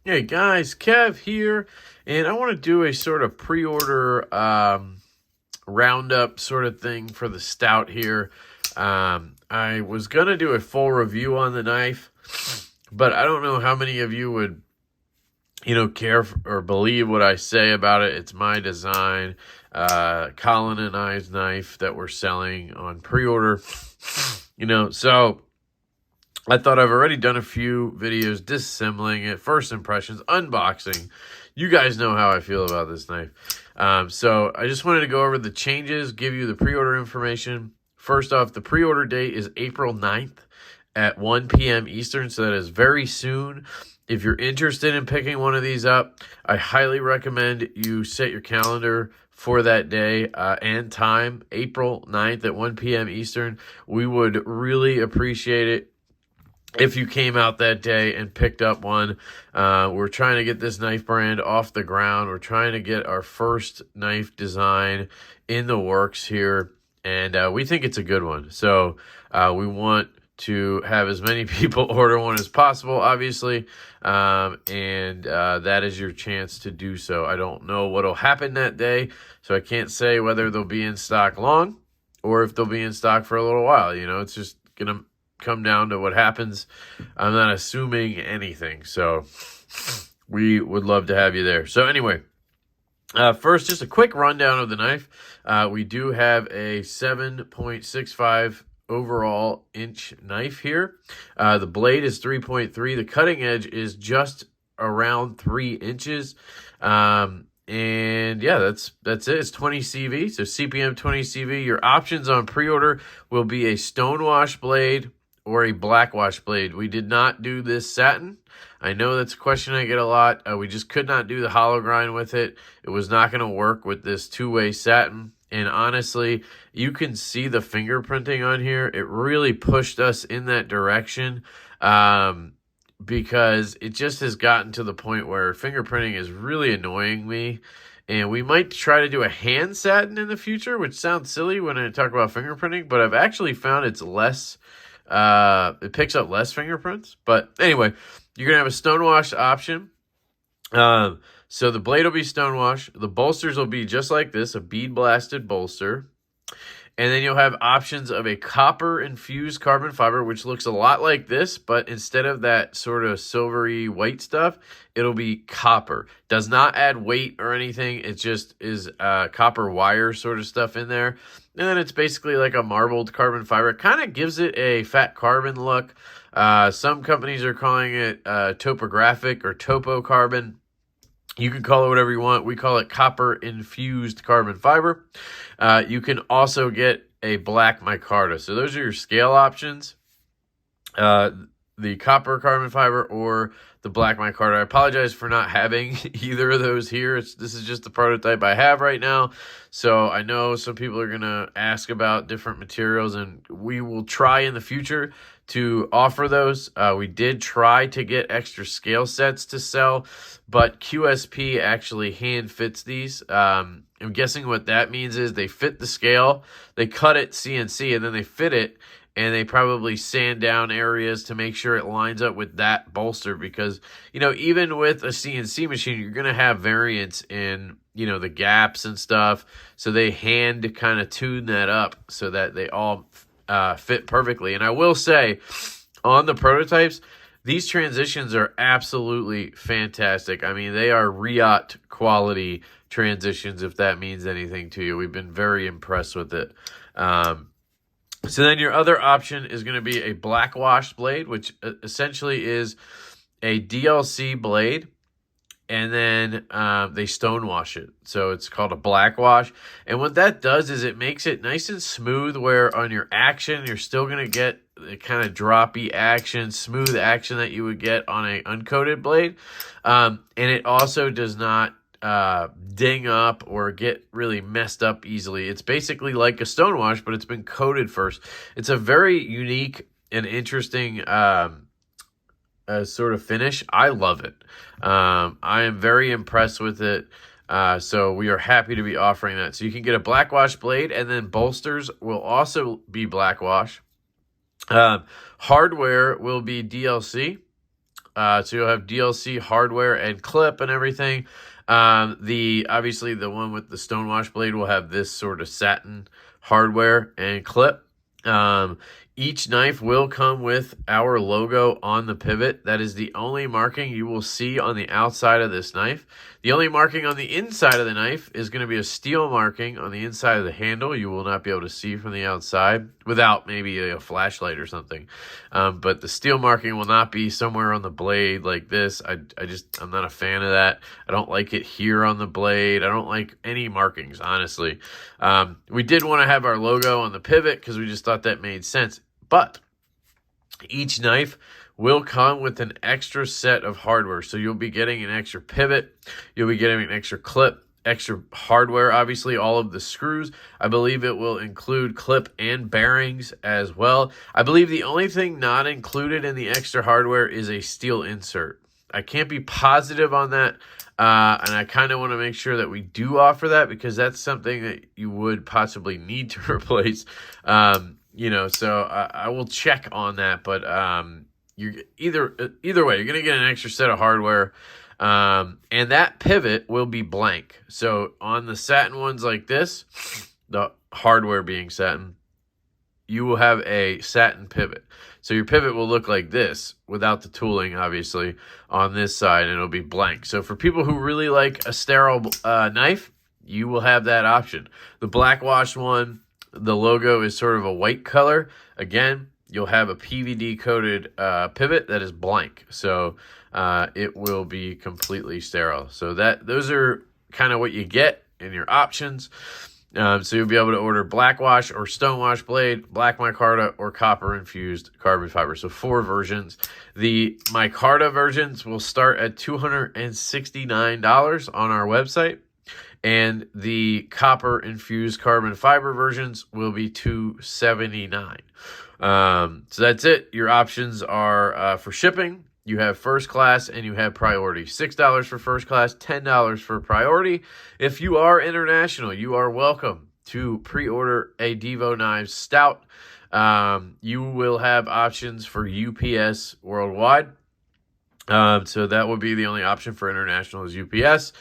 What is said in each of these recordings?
Hey guys, Kev here, and I want to do a sort of pre-order roundup sort of thing for the Stout here. I was going to do a full review on the knife, but I don't know how many of you would, care or believe what I say about it. It's my design, Colin and I's knife that we're selling on pre-order, so I thought I've already done a few videos disassembling it, first impressions, unboxing. You guys know how I feel about this knife. So I just wanted to go over the changes, give you the pre-order information. First off, the pre-order date is April 9th at 1 p.m. Eastern, so that is very soon. If you're interested in picking one of these up, I highly recommend you set your calendar for that day and time, April 9th at 1 p.m. Eastern. We would really appreciate it if you came out that day and picked up one. We're trying to get this knife brand off the ground. We're trying to get our first knife design in the works here, and we think it's a good one. So we want to have as many people order one as possible, obviously, and that is your chance to do so. I don't know what will happen that day, so I can't say whether they'll be in stock long or if they'll be in stock for a little while. It's just going to come down to what happens. I'm not assuming anything, so we would love to have you there. So anyway, first, just a quick rundown of the knife. We do have a 7.65 overall inch knife here. The blade is 3.3. The cutting edge is just around 3 inches. And yeah, that's it. It's 20 CV, so CPM 20 CV. Your options on pre-order will be a stonewash blade or a blackwash blade. We did not do this satin. I know that's a question I get a lot. We just could not do the hollow grind with it. It was not going to work with this two-way satin. And honestly, you can see the fingerprinting on here. It really pushed us in that direction because it just has gotten to the point where fingerprinting is really annoying me. And we might try to do a hand satin in the future, which sounds silly when I talk about fingerprinting, but I've actually found it's less, it picks up less fingerprints. But anyway, you're going to have a stonewash option. So the blade will be stonewash. The bolsters will be just like this, a bead blasted bolster. And then you'll have options of a copper infused carbon fiber, which looks a lot like this, but instead of that sort of silvery white stuff, it'll be copper. Does not add weight or anything. It just is copper wire sort of stuff in there. And then it's basically like a marbled carbon fiber. It kind of gives it a fat carbon look. Some companies are calling it topographic or topo carbon. You can call it whatever you want. We call it copper-infused carbon fiber. You can also get a black micarta. So those are your scale options. The copper carbon fiber or the black micarta. I apologize for not having either of those here. This is just the prototype I have right now. So I know some people are going to ask about different materials, and we will try in the future to offer those. We did try to get extra scale sets to sell, but QSP actually hand fits these. I'm guessing what that means is they fit the scale, they cut it CNC, and then they fit it, and they probably sand down areas to make sure it lines up with that bolster because, even with a CNC machine, you're going to have variance in, the gaps and stuff. So they hand kind of tune that up so that they all fit perfectly. And I will say, on the prototypes, these transitions are absolutely fantastic. I mean, they are Riot quality transitions, if that means anything to you. We've been very impressed with it. So then your other option is going to be a black wash blade, which essentially is a DLC blade, and then they stonewash it. So it's called a black wash. And what that does is it makes it nice and smooth where on your action, you're still going to get the kind of droppy action, smooth action that you would get on a uncoated blade. And it also does not ding up or get really messed up easily. It's basically like a stonewash, but it's been coated first. It's a very unique and interesting sort of finish. I love it. I am very impressed with it. So we are happy to be offering that. So you can get a black wash blade, and then bolsters will also be black wash. Hardware will be DLC. So you'll have DLC hardware and clip and everything. Obviously the one with the stonewash blade will have this sort of satin hardware and clip. Each knife will come with our logo on the pivot. That is the only marking you will see on the outside of this knife. The only marking on the inside of the knife is going to be a steel marking on the inside of the handle. You will not be able to see from the outside without maybe a flashlight or something. But the steel marking will not be somewhere on the blade like this. I'm not a fan of that. I don't like it here on the blade. I don't like any markings, honestly. We did want to have our logo on the pivot because we just thought that made sense. But each knife will come with an extra set of hardware. So you'll be getting an extra pivot. You'll be getting an extra clip, extra hardware, obviously, all of the screws. I believe it will include clip and bearings as well. I believe the only thing not included in the extra hardware is a steel insert. I can't be positive on that. And I kind of want to make sure that we do offer that because that's something that you would possibly need to replace. So I will check on that, but you're either way, you're going to get an extra set of hardware, and that pivot will be blank. So on the satin ones like this, the hardware being satin, you will have a satin pivot. So your pivot will look like this without the tooling, obviously, on this side, and it'll be blank. So for people who really like a sterile knife, you will have that option. The black wash one, the logo is sort of a white color. Again, you'll have a PVD coated pivot that is blank. So it will be completely sterile. So those are kind of what you get in your options. So you'll be able to order black wash or stone wash blade, black micarta, or copper infused carbon fiber. So 4 versions. The micarta versions will start at $269 on our website. And the copper infused carbon fiber versions will be $279. So that's it. Your options are for shipping. You have first class and you have priority. $6 for first class, $10 for priority. If you are international, you are welcome to pre-order a Divo Knives Stout. You will have options for UPS worldwide. So that would be the only option for international is UPS.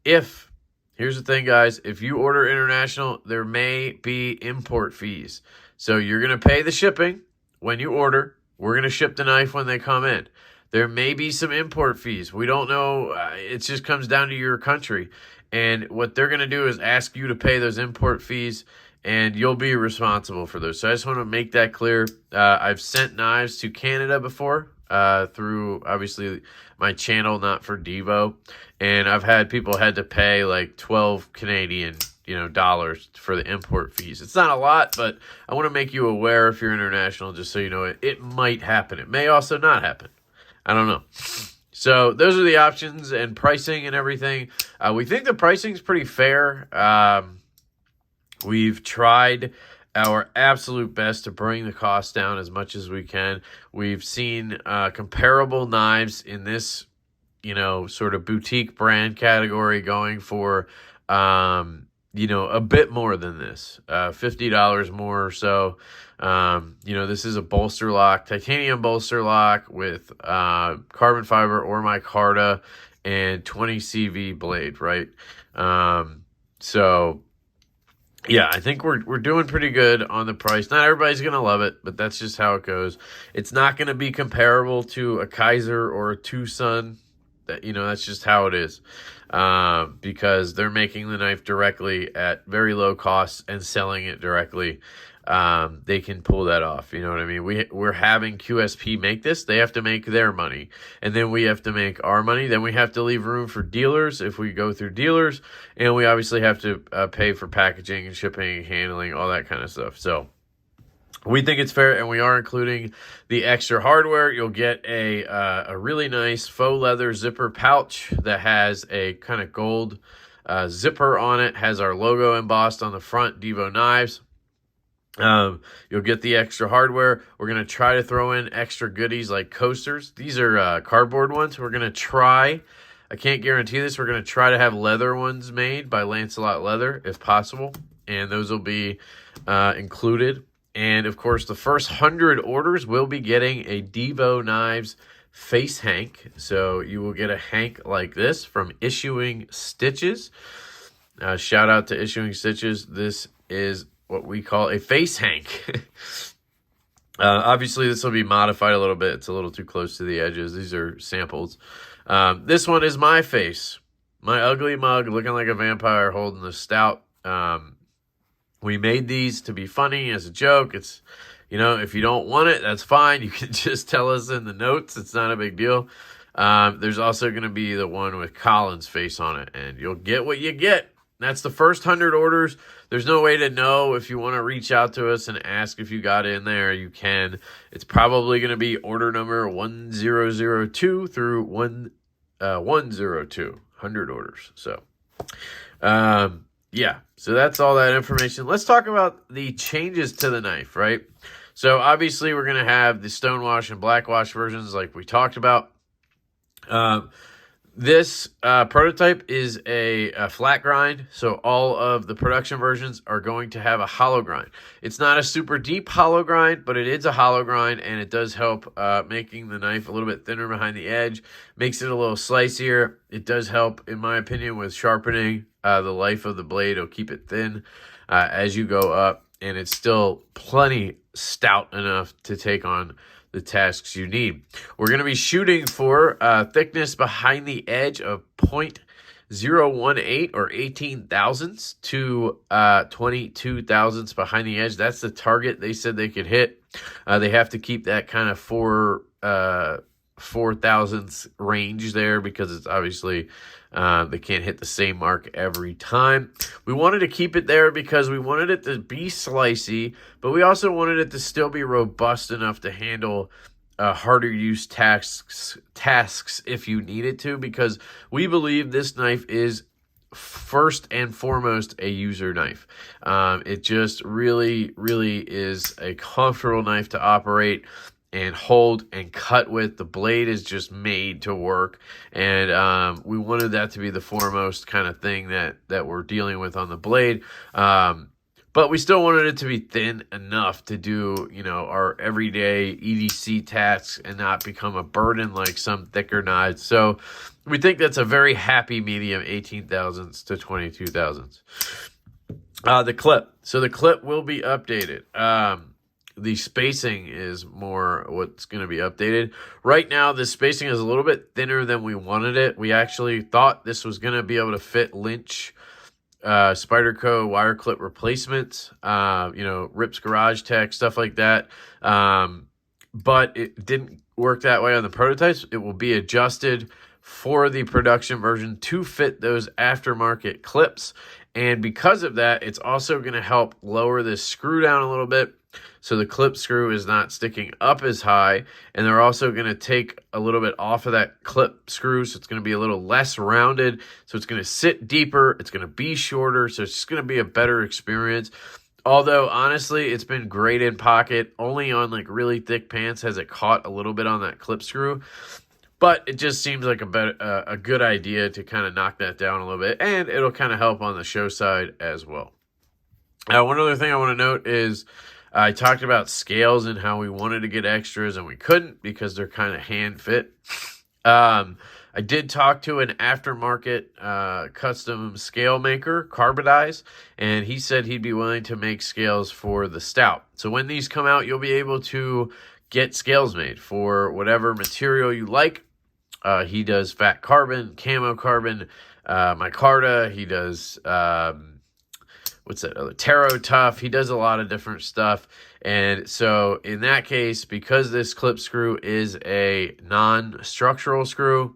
Here's the thing, guys. If you order international, there may be import fees. So you're going to pay the shipping when you order. We're going to ship the knife when they come in. There may be some import fees. We don't know. It just comes down to your country. And what they're going to do is ask you to pay those import fees, and you'll be responsible for those. So I just want to make that clear. I've sent knives to Canada before through, obviously, my channel, not for Divo. And I've had people had to pay like 12 Canadian dollars for the import fees. It's not a lot, but I want to make you aware if you're international, just so you know it might happen. It may also not happen. I don't know. So those are the options and pricing and everything. We think the pricing is pretty fair. We've tried our absolute best to bring the cost down as much as we can. We've seen comparable knives in this, sort of boutique brand category going for, a bit more than this, $50 more or so. This is a bolster lock, titanium bolster lock with carbon fiber or micarta and 20 CV blade, right? Yeah, I think we're doing pretty good on the price. Not everybody's going to love it, but that's just how it goes. It's not going to be comparable to a Kaiser or a Tucson. That's just how it is. Because they're making the knife directly at very low costs and selling it directly. They can pull that off. You know what I mean? We're having QSP make this. They have to make their money. And then we have to make our money. Then we have to leave room for dealers if we go through dealers. And we obviously have to pay for packaging and shipping and handling, all that kind of stuff. So we think it's fair, and we are including the extra hardware. You'll get a really nice faux leather zipper pouch that has a kind of gold zipper on it, has our logo embossed on the front, Divo Knives. You'll get the extra hardware. We're going to try to throw in extra goodies like coasters. These are cardboard ones. We're going to try, I can't guarantee this, we're going to try to have leather ones made by Lancelot Leather if possible, and those will be included. And, of course, the first 100 orders will be getting a Divo Knives face hank. So you will get a hank like this from Issuing Stitches. Shout out to Issuing Stitches. This is what we call a face hank. Obviously, this will be modified a little bit. It's a little too close to the edges. These are samples. This one is my face. My ugly mug looking like a vampire holding the Stout. We made these to be funny as a joke. It's, if you don't want it, that's fine. You can just tell us in the notes. It's not a big deal. There's also going to be the one with Colin's face on it, and you'll get what you get. That's the first 100 orders. There's no way to know. If you want to reach out to us and ask if you got in there, you can. It's probably going to be order number 1002 through 102. 100 orders. So, yeah. So that's all that information. Let's talk about the changes to the knife, right? So obviously we're going to have the stonewash and blackwash versions like we talked about. This prototype is a flat grind, so all of the production versions are going to have a hollow grind. It's not a super deep hollow grind, but it is a hollow grind, and it does help making the knife a little bit thinner behind the edge, makes it a little slicier. It does help, in my opinion, with sharpening the life of the blade. It'll keep it thin as you go up, and it's still plenty stout enough to take on the tasks you need. We're going to be shooting for thickness behind the edge of 0.018 or 18 thousandths to 22 thousandths behind the edge. That's the target they said they could hit. They have to keep that kind of 4 thousandths range there because it's obviously they can't hit the same mark every time. We wanted to keep it there because we wanted it to be slicey, but we also wanted it to still be robust enough to handle harder use tasks if you needed to, because we believe this knife is first and foremost a user knife. It just really, really is a comfortable knife to operate and hold and cut with. The blade is just made to work, and we wanted that to be the foremost kind of thing that we're dealing with on the blade. But we still wanted it to be thin enough to do, our everyday EDC tasks and not become a burden like some thicker knives. So we think that's a very happy medium, 18 thousandths to 22 thousandths. The clip. So the clip will be updated. The spacing is more what's going to be updated. Right now, the spacing is a little bit thinner than we wanted it. We actually thought this was going to be able to fit Lynch Spyderco wire clip replacements, Rips Garage Tech, stuff like that. But it didn't work that way on the prototypes. It will be adjusted for the production version to fit those aftermarket clips. And because of that, it's also going to help lower this screw down a little bit, so the clip screw is not sticking up as high. And they're also going to take a little bit off of that clip screw, so it's going to be a little less rounded. So it's going to sit deeper. It's going to be shorter. So it's just going to be a better experience. Although, honestly, it's been great in pocket. Only on like really thick pants has it caught a little bit on that clip screw. But it just seems like a good idea to kind of knock that down a little bit. And it'll kind of help on the show side as well. One other thing I want to note is I talked about scales and how we wanted to get extras and we couldn't because they're kind of hand fit. I did talk to an aftermarket custom scale maker, Karbadize, and he said he'd be willing to make scales for the Stout. So when these come out, you'll be able to get scales made for whatever material you like. He does fat carbon, camo carbon, micarta. He does, what's that other? Taro tough. He does a lot of different stuff. And so in that case, because this clip screw is a non-structural screw,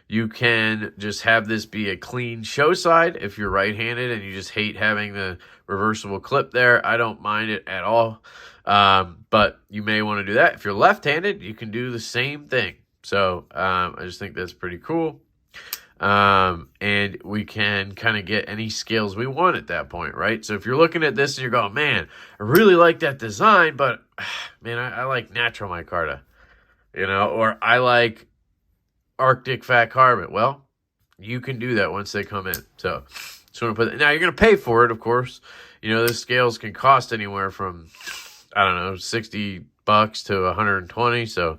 you can just have this be a clean show side if you're right-handed and you just hate having the reversible clip there. I don't mind it at all. But you may want to do that. If you're left-handed, you can do the same thing. So I just think that's pretty cool. And we can kind of get any scales we want at that point, right? So if you're looking at this and you're going, man, I really like that design, but man, I like natural micarta, or I like Arctic fat carbon. Well, you can do that once they come in. So just want to put that. Now you're going to pay for it, of course. Those scales can cost anywhere from, I don't know, $60 to $120. So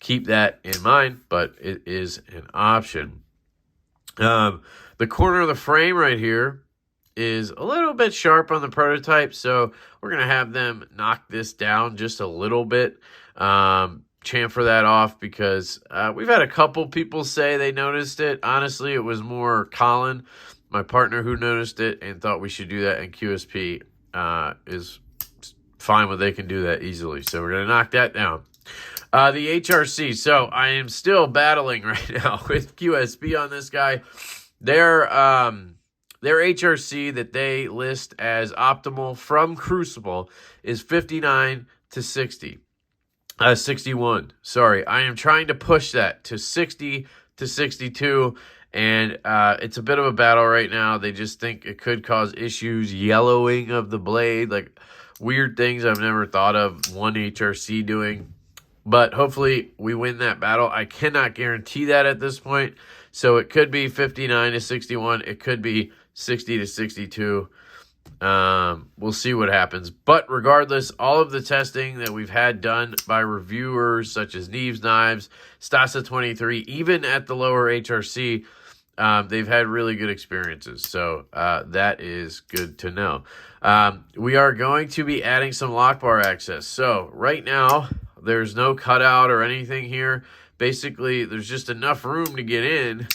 keep that in mind, but it is an option. The corner of the frame right here is a little bit sharp on the prototype, so we're going to have them knock this down just a little bit, chamfer that off, because we've had a couple people say they noticed it. Honestly, it was more Colin, my partner, who noticed it and thought we should do that, and QSP is fine with, they can do that easily. So we're going to knock that down. The HRC. So I am still battling right now with QSP on this guy. Their HRC that they list as optimal from Crucible is 59 to 60. 61. Sorry. I am trying to push that to 60 to 62. And it's a bit of a battle right now. They just think it could cause issues, yellowing of the blade, like weird things I've never thought of one HRC doing. But hopefully we win that battle. I cannot guarantee that at this point. So it could be 59 to 61. It could be 60 to 62. We'll see what happens. But regardless, all of the testing that we've had done by reviewers such as Neves Knives, Stasa 23, even at the lower HRC, they've had really good experiences. So that is good to know. We are going to be adding some lock bar access. So right now, there's no cutout or anything here. Basically, there's just enough room to get in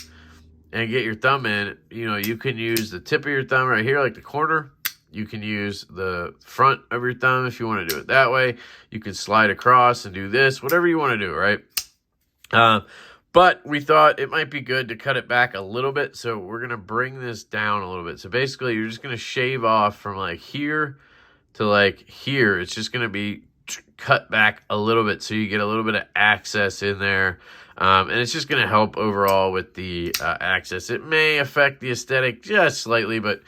and get your thumb in. You know, you can use the tip of your thumb right here, like the corner. You can use the front of your thumb if you want to do it that way. You can slide across and do this, whatever you want to do, right? But we thought it might be good to cut it back a little bit, so we're going to bring this down a little bit. So basically, you're just going to shave off from like here to like here. It's just going to be cut back a little bit so you get a little bit of access in there. And it's just going to help overall with the access. It may affect the aesthetic just slightly, but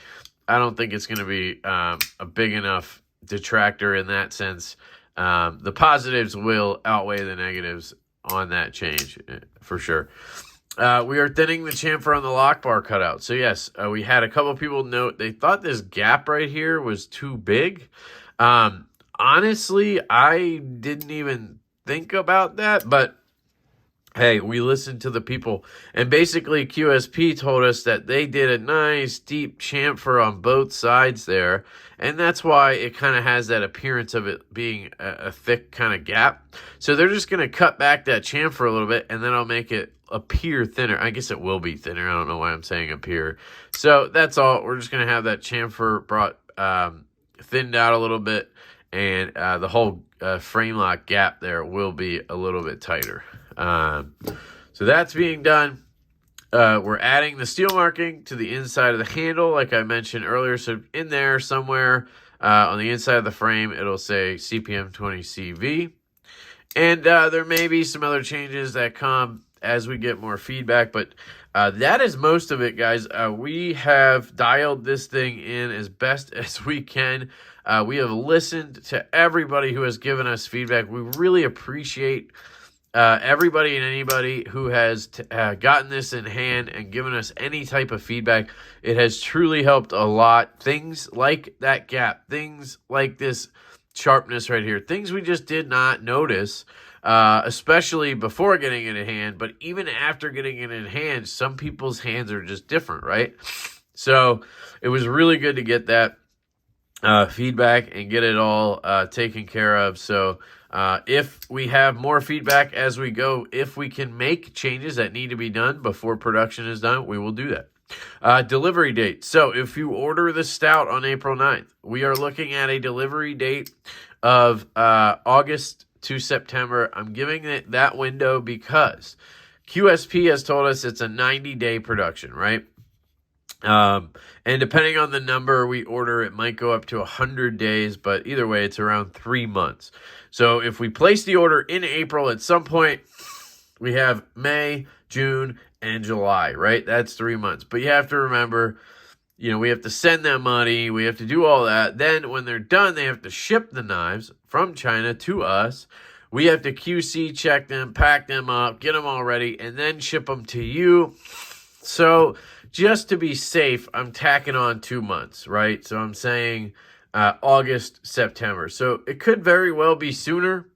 I don't think it's going to be a big enough detractor in that sense. The positives will outweigh the negatives on that change for sure. We are thinning the chamfer on the lock bar cutout. So yes, we had a couple people note they thought this gap right here was too big. Honestly, I didn't even think about that, but hey, we listened to the people, and basically QSP told us that they did a nice deep chamfer on both sides there, and that's why it kind of has that appearance of it being a thick kind of gap. So they're just going to cut back that chamfer a little bit, and then I'll make it appear thinner. I guess it will be thinner. I don't know why I'm saying appear. So that's all. We're just going to have that chamfer brought thinned out a little bit, and the whole frame lock gap there will be a little bit tighter. So that's being done. We're adding the steel marking to the inside of the handle, like I mentioned earlier. So in there somewhere on the inside of the frame, it'll say CPM 20CV. And there may be some other changes that come as we get more feedback, but that is most of it, guys. We have dialed this thing in as best as we can. We have listened to everybody who has given us feedback. We really appreciate everybody and anybody who has gotten this in hand and given us any type of feedback. It has truly helped a lot. Things like that gap, things like this sharpness right here, things we just did not notice, especially before getting it in hand, but even after getting it in hand, some people's hands are just different, right? So it was really good to get that feedback and get it all taken care of. So if we have more feedback as we go, if we can make changes that need to be done before production is done, we will do that. Delivery date. So if you order the Stout on April 9th, we are looking at a delivery date of August to September. I'm giving it that window because QSP has told us it's a 90-day production, right? And depending on the number we order, it might go up to 100 days, but either way, it's around 3 months. So if we place the order in April, at some point, we have May, June, and July, right? That's 3 months. But you have to remember, you know, we have to send them money. We have to do all that. Then when they're done, they have to ship the knives from China to us. We have to QC check them, pack them up, get them all ready, and then ship them to you. So just to be safe, I'm tacking on 2 months, right? So I'm saying August, September. So it could very well be sooner.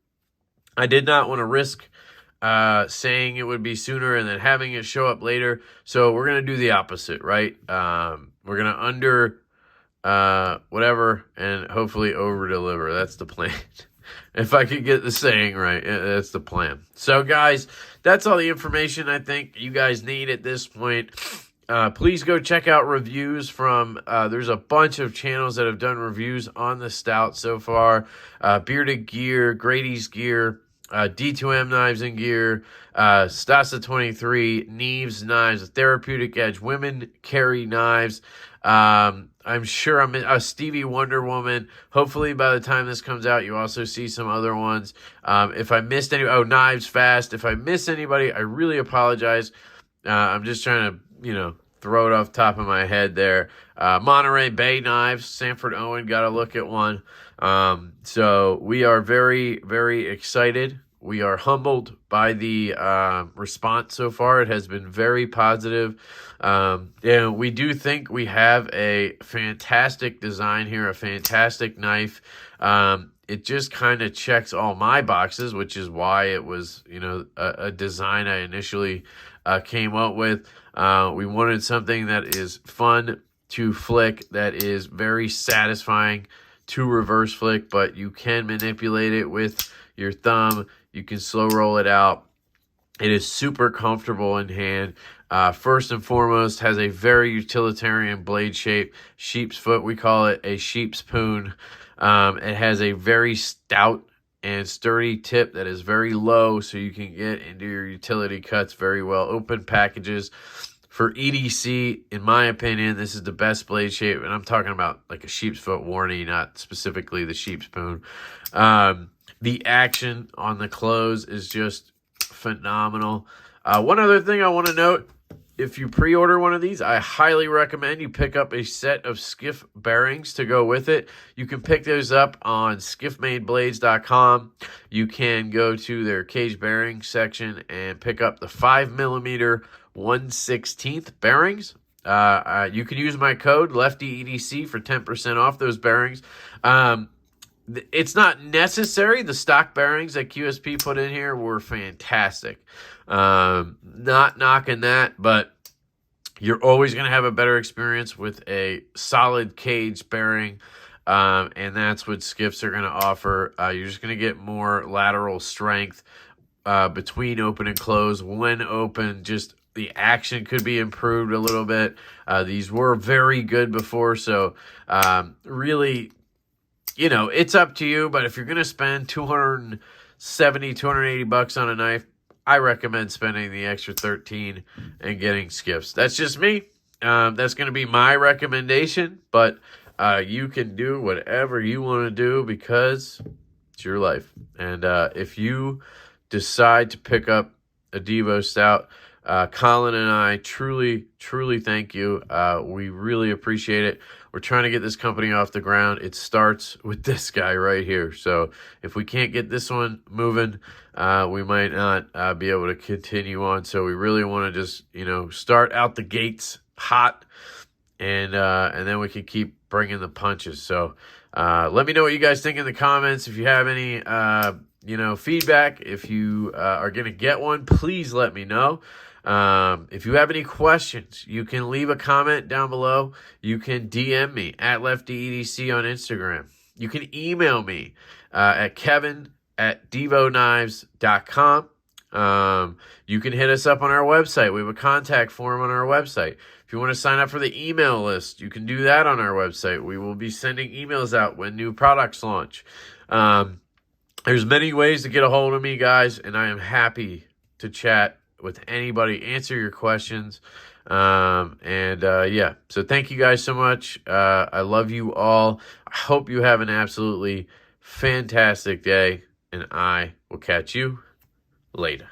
I did not want to risk saying it would be sooner and then having it show up later. So we're going to do the opposite, right? We're going to under whatever and hopefully over deliver. That's the plan. If I could get the saying right, that's the plan. So guys, that's all the information I think you guys need at this point. Please go check out reviews from, there's a bunch of channels that have done reviews on the Stout so far. Bearded Gear, Grady's Gear, D2M Knives and Gear, Stasa 23, Neves Knives, Therapeutic Edge, Women Carry Knives. I'm sure I'm a Stevie Wonder Woman. Hopefully by the time this comes out, you also see some other ones. If I missed any, Knives Fast. If I miss anybody, I really apologize. I'm just trying to, throw it off the top of my head there. Monterey Bay Knives, Sanford Owen, got to look at one. So we are very, very excited. We are humbled by the response so far. It has been very positive. And we do think we have a fantastic design here, a fantastic knife. It just kind of checks all my boxes, which is why it was, a design I initially came up with. We wanted something that is fun to flick, that is very satisfying to reverse flick, but you can manipulate it with your thumb. You can slow roll it out. It is super comfortable in hand. First and foremost, has a very utilitarian blade shape. Sheep's foot, we call it a sheep's poon. It has a very stout and sturdy tip that is very low, so you can get into your utility cuts very well. Open packages. For EDC, in my opinion, this is the best blade shape, and I'm talking about like a sheep's foot warranty, not specifically the sheep's poon. The action on the close is just phenomenal. One other thing I want to note, if you pre-order one of these, I highly recommend you pick up a set of skiff bearings to go with it. You can pick those up on skiffmadeblades.com. You can go to their cage bearing section and pick up the 5mm 1/16 bearings. You can use my code LeftyEDC for 10% off those bearings. It's not necessary. The stock bearings that QSP put in here were fantastic. Not knocking that, but you're always going to have a better experience with a solid cage bearing, and that's what skiffs are going to offer. You're just going to get more lateral strength between open and close. When open, just the action could be improved a little bit. These were very good before, so really, it's up to you. But if you're going to spend $270, $280 on a knife, I recommend spending the extra $13 and getting skiffs. That's just me. That's going to be my recommendation, but you can do whatever you want to do because it's your life. And if you decide to pick up a Divo Stout, Colin and I truly, truly thank you. We really appreciate it. We're trying to get this company off the ground. It starts with this guy right here. So if we can't get this one moving, we might not be able to continue on. So we really want to just, start out the gates hot, and then we can keep bringing the punches. So let me know what you guys think in the comments. If you have any, feedback, if you are going to get one, please let me know. If you have any questions, you can leave a comment down below. You can DM me at LeftyEDC on Instagram. You can email me at kevin@divoknives.com. You can hit us up on our website. We have a contact form on our website. If you want to sign up for the email list, you can do that on our website. We will be sending emails out when new products launch. There's many ways to get a hold of me, guys, and I am happy to chat with anybody, answer your questions. So thank you guys so much. I love you all. I hope you have an absolutely fantastic day, and I will catch you later.